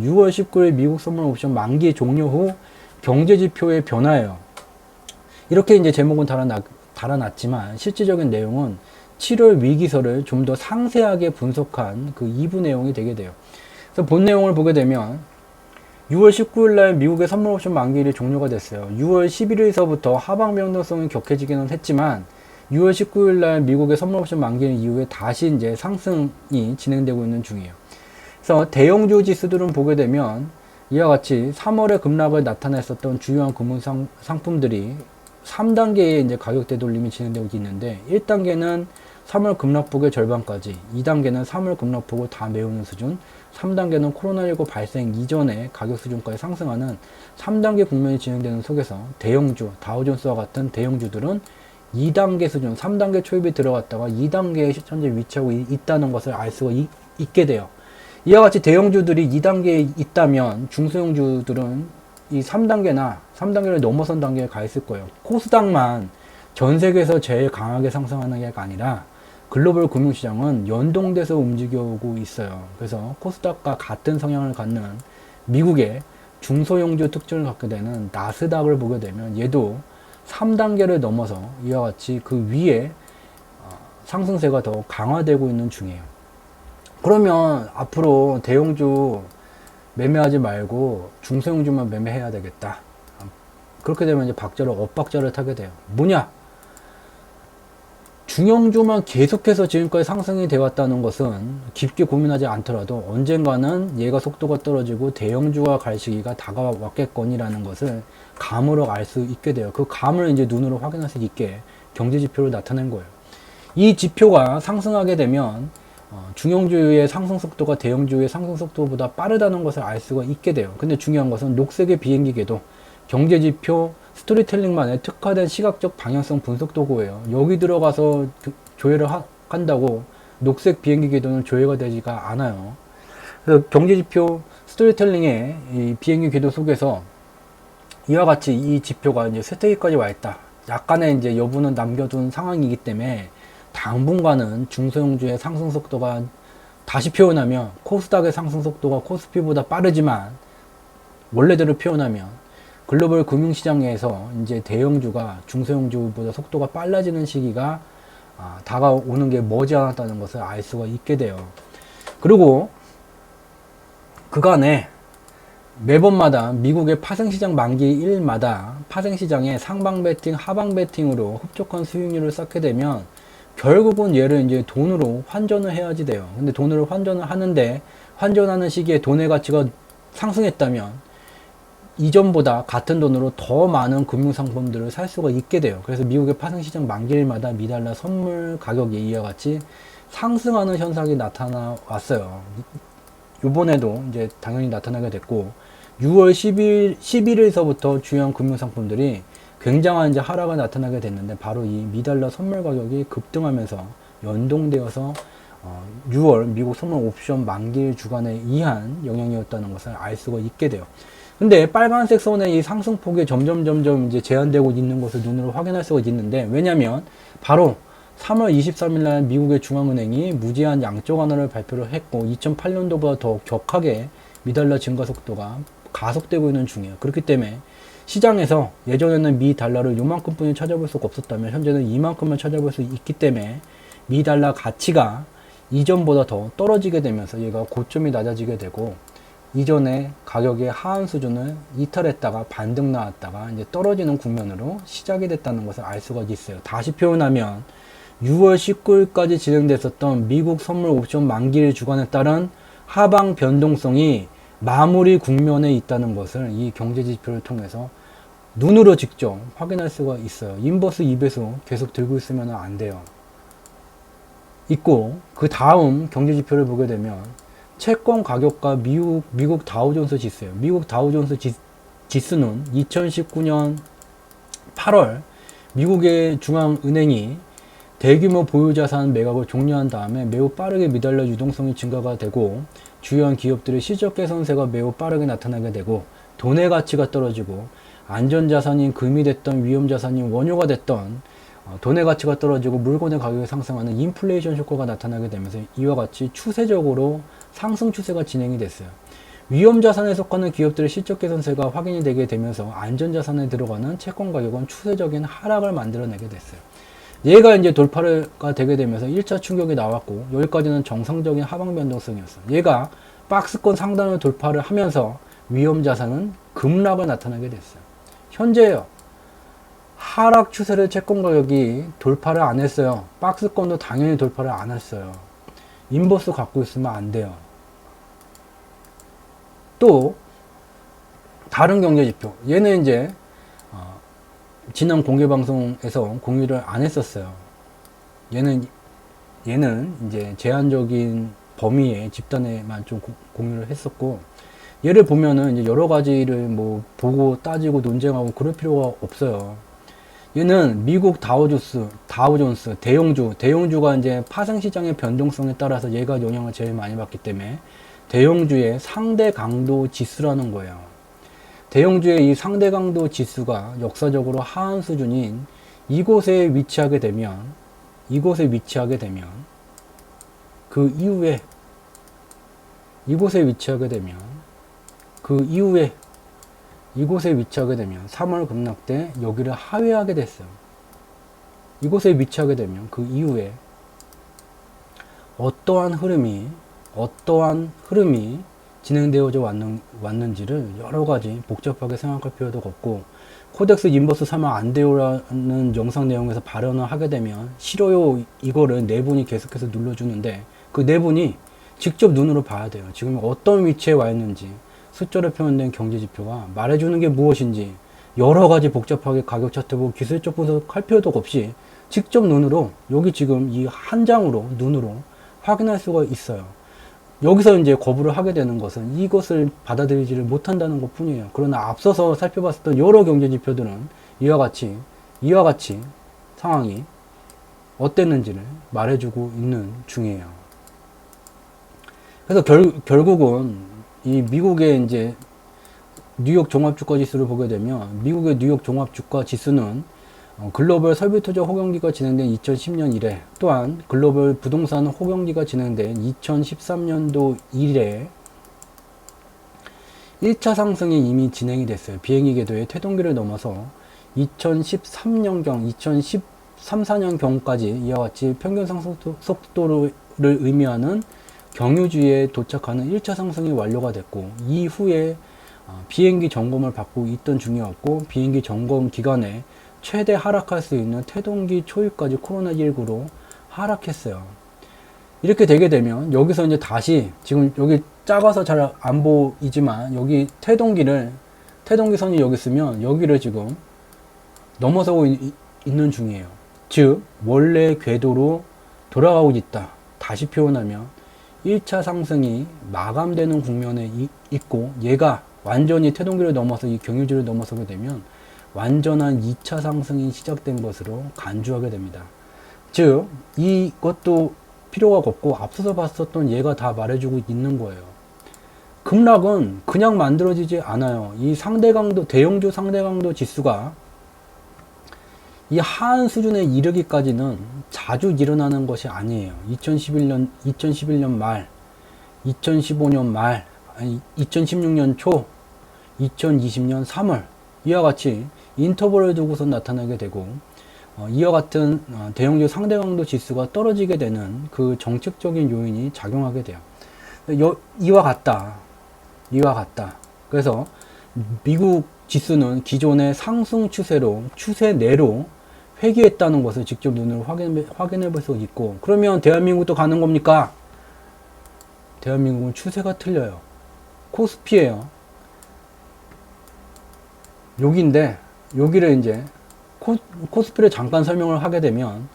6월 19일 미국 선물 옵션 만기 종료 후 경제지표의 변화예요. 이렇게 이제 제목은 달아놨지만 실질적인 내용은 7월 위기설을 좀 더 상세하게 분석한 그 2부 내용이 되게 돼요. 그래서 본 내용을 보게 되면 6월 19일 날 미국의 선물 옵션 만기일이 종료가 됐어요. 6월 11일서부터 하방 변동성이 격해지기는 했지만 6월 19일 날 미국의 선물 옵션 만기일 이후에 다시 이제 상승이 진행되고 있는 중이에요. 그래서 대형주 지수들은 보게 되면 이와 같이 3월에 급락을 나타냈었던 주요한 금융 상품들이 3단계의 이제 가격 되돌림이 진행되고 있는데 1단계는 3월 급락폭의 절반까지, 2단계는 3월 급락폭을 다 메우는 수준, 3단계는 코로나19 발생 이전의 가격 수준까지 상승하는 3단계 국면이 진행되는 속에서 대형주, 다우존스와 같은 대형주들은 2단계 수준, 3단계 초입에 들어갔다가 2단계에 현재 위치하고 있다는 것을 알 수가 있게 돼요. 이와 같이 대형주들이 2단계에 있다면 중소형주들은 이 3단계나 3단계를 넘어선 단계에 가 있을 거예요. 코스닥만 전 세계에서 제일 강하게 상승하는 게 아니라 글로벌 금융시장은 연동돼서 움직여오고 있어요. 그래서 코스닥과 같은 성향을 갖는 미국의 중소형주 특징을 갖게 되는 나스닥을 보게 되면 얘도 3단계를 넘어서 이와 같이 그 위에 상승세가 더 강화되고 있는 중이에요. 그러면 앞으로 대형주 매매하지 말고 중소형주만 매매해야 되겠다. 그렇게 되면 이제 엇박자를 타게 돼요. 뭐냐? 중형주만 계속해서 지금까지 상승이 되어 왔다는 것은 깊게 고민하지 않더라도 언젠가는 얘가 속도가 떨어지고 대형주가 갈 시기가 다가왔겠거니라는 것을 감으로 알 수 있게 돼요. 그 감을 이제 눈으로 확인할 수 있게 경제지표를 나타낸 거예요. 이 지표가 상승하게 되면 중형주의 상승 속도가 대형주의 상승 속도보다 빠르다는 것을 알 수가 있게 돼요. 근데 중요한 것은 녹색의 비행기 궤도, 경제지표, 스토리텔링만의 특화된 시각적 방향성 분석 도구예요. 여기 들어가서 조회를 한다고 녹색 비행기 궤도는 조회가 되지가 않아요. 그래서 경제지표 스토리텔링의 이 비행기 궤도 속에서 이와 같이 이 지표가 이제 쇠퇴기까지 와 있다. 약간의 이제 여부는 남겨둔 상황이기 때문에 당분간은 중소형주의 상승 속도가 다시 표현하면 코스닥의 상승 속도가 코스피보다 빠르지만 원래대로 표현하면 글로벌 금융시장에서 이제 대형주가 중소형주보다 속도가 빨라지는 시기가 다가오는 게 머지않았다는 것을 알 수가 있게 돼요. 그리고 그간에 매번마다 미국의 파생시장 만기일마다 파생시장의 상방 베팅, 하방 베팅으로 흡족한 수익률을 쌓게 되면 결국은 얘를 이제 돈으로 환전을 해야지 돼요. 근데 돈으로 환전을 하는데 환전하는 시기에 돈의 가치가 상승했다면 이전보다 같은 돈으로 더 많은 금융상품들을 살 수가 있게 돼요. 그래서 미국의 파생시장 만기일마다 미달러 선물 가격이 이와 같이 상승하는 현상이 나타나왔어요. 이번에도 이제 당연히 나타나게 됐고 6월 11일서부터 주요한 금융상품들이 굉장한 이제 하락이 나타나게 됐는데 바로 이 미달러 선물 가격이 급등하면서 연동되어서 6월 미국 선물 옵션 만기일 주간에 의한 영향이었다는 것을 알 수가 있게 돼요. 근데 빨간색 선의 이 상승폭이 점점 이제 제한되고 있는 것을 눈으로 확인할 수가 있는데 왜냐면 바로 3월 23일 날 미국의 중앙은행이 무제한 양적 완화를 발표를 했고 2008년도보다 더 격하게 미달러 증가 속도가 가속되고 있는 중이에요. 그렇기 때문에 시장에서 예전에는 미 달러를 요만큼 뿐이 찾아볼 수가 없었다면 현재는 이만큼을 찾아볼 수 있기 때문에 미 달러 가치가 이전보다 더 떨어지게 되면서 얘가 고점이 낮아지게 되고 이전에 가격의 하한 수준을 이탈했다가 반등 나왔다가 이제 떨어지는 국면으로 시작이 됐다는 것을 알 수가 있어요. 다시 표현하면 6월 19일까지 진행됐었던 미국 선물 옵션 만기일 주간에 따른 하방 변동성이 마무리 국면에 있다는 것을 이 경제지표를 통해서 눈으로 직접 확인할 수가 있어요. 인버스 2배수 계속 들고 있으면 안 돼요. 있고 그 다음 경제지표를 보게 되면 채권 가격과 미국 다우존스 지수예요. 미국 다우존스 지수는 2019년 8월 미국의 중앙은행이 대규모 보유자산 매각을 종료한 다음에 매우 빠르게 미달러 유동성이 증가가 되고 주요한 기업들의 실적 개선세가 매우 빠르게 나타나게 되고 돈의 가치가 떨어지고 안전자산인 금이 됐던 위험자산인 원유가 됐던 돈의 가치가 떨어지고 물건의 가격이 상승하는 인플레이션 효과가 나타나게 되면서 이와 같이 추세적으로 상승 추세가 진행이 됐어요. 위험자산에 속하는 기업들의 실적 개선세가 확인이 되게 되면서 안전자산에 들어가는 채권 가격은 추세적인 하락을 만들어내게 됐어요. 얘가 이제 돌파가 되게 되면서 1차 충격이 나왔고, 여기까지는 정상적인 하방 변동성이었어. 얘가 박스권 상단을 돌파를 하면서 위험자산은 급락을 나타나게 됐어요. 현재요, 하락 추세를 채권 가격이 돌파를 안 했어요. 박스권도 당연히 돌파를 안 했어요. 인버스 갖고 있으면 안 돼요. 또 다른 경제지표, 얘는 이제 지난 공개방송에서 공유를 안 했었어요. 얘는 이제 제한적인 범위의 집단에만 좀 공유를 했었고, 얘를 보면은 이제 여러 가지를 뭐 보고 따지고 논쟁하고 그럴 필요가 없어요. 얘는 미국 다우존스 대형주가 이제 파생시장의 변동성에 따라서 얘가 영향을 제일 많이 받기 때문에 대형주의 상대 강도 지수라는 거예요. 대형주의 이 상대 강도 지수가 역사적으로 하한 수준인 이곳에 위치하게 되면 그 이후에 이곳에 위치하게 되면 3월 급락 때 여기를 하회하게 됐어요. 이곳에 위치하게 되면 그 이후에 어떠한 흐름이 진행되어져 왔는지를 여러 가지 복잡하게 생각할 필요도 없고, 코덱스 인버스 사면 안 돼요라는 영상 내용에서 발언을 하게 되면 싫어요 이거를 네 분이 계속해서 눌러주는데, 그 네 분이 직접 눈으로 봐야 돼요. 지금 어떤 위치에 와 있는지, 숫자로 표현된 경제지표가 말해주는 게 무엇인지, 여러 가지 복잡하게 가격 차트 보고 기술적 분석할 필요도 없이 직접 눈으로, 여기 지금 이 한 장으로 눈으로 확인할 수가 있어요. 여기서 이제 거부를 하게 되는 것은 이것을 받아들이지를 못한다는 것 뿐이에요. 그러나 앞서서 살펴봤었던 여러 경제지표들은 이와 같이 상황이 어땠는지를 말해주고 있는 중이에요. 그래서 결국은 이 미국의 이제 뉴욕 종합주가 지수를 보게 되면, 미국의 뉴욕 종합주가 지수는 글로벌 설비투자 호경기가 진행된 2010년 이래, 또한 글로벌 부동산 호경기가 진행된 2013년도 이래 1차 상승이 이미 진행이 됐어요. 비행기 궤도의 태동기를 넘어서 2013년경, 2013-14년경까지 이와 같이 평균 상승 속도를 의미하는 경유주에 도착하는 1차 상승이 완료가 됐고, 이후에 비행기 점검을 받고 있던 중이었고, 비행기 점검 기간에 최대 하락할 수 있는 태동기 초입까지 코로나19로 하락했어요. 이렇게 되게 되면 여기서 이제 다시, 지금 여기 작아서 잘 안 보이지만 여기 태동기 선이 여기 있으면 여기를 지금 넘어서고 있는 중이에요. 즉 원래 궤도로 돌아가고 있다. 다시 표현하면 1차 상승이 마감되는 국면에 있고, 얘가 완전히 태동기를 넘어서 이 경유지를 넘어서게 되면 완전한 2차 상승이 시작된 것으로 간주하게 됩니다. 즉 이것도 필요가 없고 앞서서 봤었던 얘가 다 말해주고 있는 거예요. 급락은 그냥 만들어지지 않아요. 이 상대강도, 대형주 상대강도 지수가 이 하한 수준에 이르기까지는 자주 일어나는 것이 아니에요. 2011년 말, 2015년 말, 2016년 초, 2020년 3월 이와 같이 인터벌을 두고서 나타나게 되고, 이와 같은 대형주 상대 강도 지수가 떨어지게 되는 그 정책적인 요인이 작용하게 돼요. 이와 같다. 그래서 미국 지수는 기존의 상승 추세 내로 회귀했다는 것을 직접 눈으로 확인해 볼 수 있고, 그러면 대한민국도 가는 겁니까? 대한민국은 추세가 틀려요. 코스피예요. 여기인데, 여기를 이제 코스피를 잠깐 설명을 하게 되면,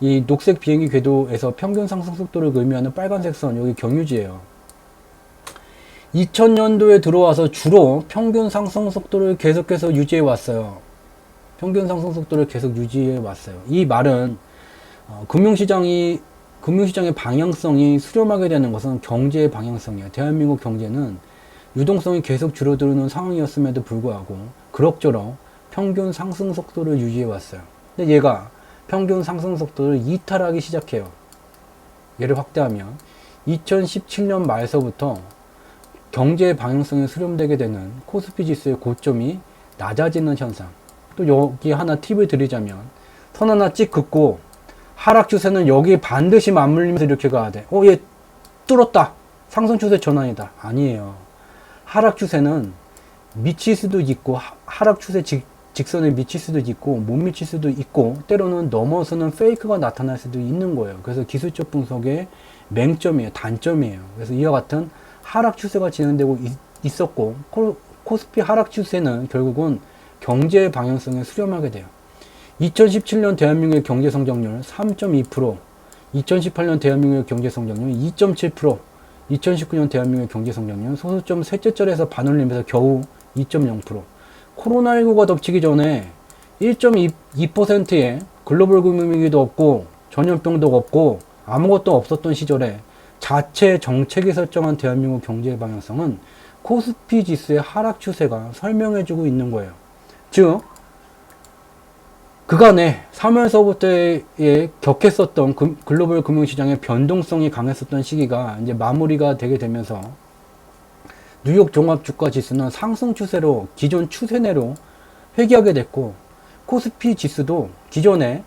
이 녹색 비행기 궤도에서 평균 상승 속도를 의미하는 빨간색 선, 여기 경유지예요. 2000년도에 들어와서 주로 평균 상승 속도를 계속해서 유지해 왔어요. 이 말은 금융시장의 방향성이 수렴하게 되는 것은 경제의 방향성이에요. 대한민국 경제는 유동성이 계속 줄어드는 상황이었음에도 불구하고 그럭저럭 평균 상승 속도를 유지해 왔어요. 근데 얘가 평균 상승 속도를 이탈하기 시작해요. 얘를 확대하면 2017년 말서부터 경제 방향성이 수렴되게 되는 코스피 지수의 고점이 낮아지는 현상. 또 여기 하나 팁을 드리자면, 선 하나 찍 긋고 하락 추세는 여기 반드시 맞물리면서 이렇게 가야 돼. 얘 뚫었다. 상승 추세 전환이다. 아니에요. 하락 추세는 미칠 수도 있고, 하락 추세 직선에 미칠 수도 있고, 못 미칠 수도 있고, 때로는 넘어서는 페이크가 나타날 수도 있는 거예요. 그래서 기술적 분석의 맹점이에요. 단점이에요. 그래서 이와 같은 하락 추세가 진행되고 있었고, 코스피 하락 추세는 결국은 경제 방향성에 수렴하게 돼요. 2017년 대한민국의 경제 성장률 3.2%, 2018년 대한민국의 경제 성장률 2.7%, 2019년 대한민국의 경제 성장률 소수점 셋째 절에서 반올림에서 겨우 2.0%. 코로나19가 덮치기 전에 1.2%의 글로벌 금융위기도 없고 전염병도 없고 아무것도 없었던 시절에 자체 정책이 설정한 대한민국 경제 방향성은 코스피 지수의 하락 추세가 설명해주고 있는 거예요. 즉 그간에 3월서부터의 격했었던 글로벌 금융시장의 변동성이 강했었던 시기가 이제 마무리가 되게 되면서 뉴욕 종합주가 지수는 상승 추세로 기존 추세내로 회귀하게 됐고, 코스피 지수도 기존에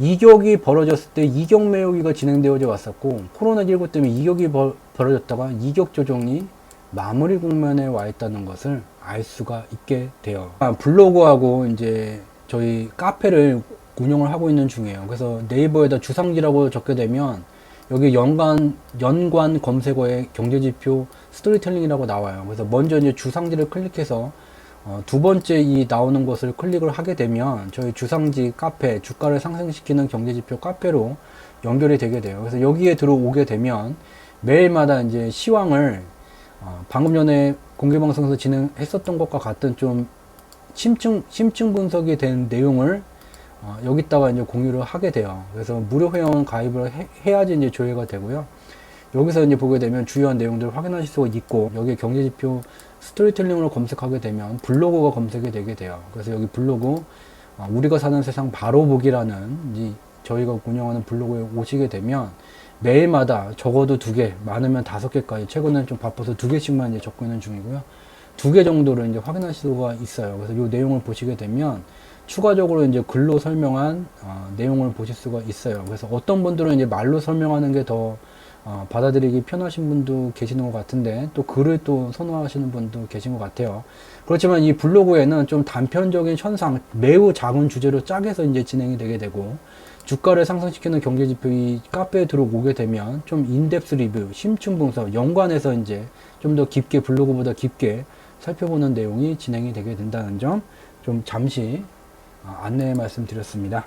이격이 벌어졌을 때 이격 매우기가 진행되어져 왔었고, 코로나19 때문에 이격이 벌어졌다가 이격 조정이 마무리 국면에 와 있다는 것을 알 수가 있게 돼요. 블로그하고 이제 저희 카페를 운영을 하고 있는 중이에요. 그래서 네이버에다 주상지라고 적게 되면 여기 연관 검색어에 경제지표 스토리텔링이라고 나와요. 그래서 먼저 이제 주상지를 클릭해서 두 번째 이 나오는 것을 클릭을 하게 되면 저희 주상지 카페, 주가를 상승시키는 경제지표 카페로 연결이 되게 돼요. 그래서 여기에 들어오게 되면 매일마다 이제 시황을 방금 전에 공개방송에서 진행했었던 것과 같은 좀 심층 분석이 된 내용을 여기다가 이제 공유를 하게 돼요. 그래서 무료 회원 가입을 해야지 이제 조회가 되고요. 여기서 이제 보게 되면 주요한 내용들을 확인하실 수가 있고, 여기 경제지표 스토리텔링으로 검색하게 되면 블로그가 검색이 되게 돼요. 그래서 여기 블로그 우리가 사는 세상 바로 보기라는 이제 저희가 운영하는 블로그에 오시게 되면 매일마다 적어도 2개, 많으면 5개까지, 최근에는 좀 바빠서 2개씩만 이제 적고 있는 중이고요. 2개 정도를 이제 확인할 수가 있어요. 그래서 이 내용을 보시게 되면 추가적으로 이제 글로 설명한 내용을 보실 수가 있어요. 그래서 어떤 분들은 이제 말로 설명하는 게 더 받아들이기 편하신 분도 계시는 것 같은데, 또 글을 또 선호하시는 분도 계신 것 같아요. 그렇지만 이 블로그에는 좀 단편적인 현상, 매우 작은 주제로 짜게서 이제 진행이 되게 되고, 주가를 상승시키는 경제지표 이 카페에 들어오게 되면 좀 인덱스 리뷰, 심층 분석, 연관해서 이제 좀 더 깊게, 블로그보다 깊게 살펴보는 내용이 진행이 되게 된다는 점 좀 잠시 안내 말씀드렸습니다.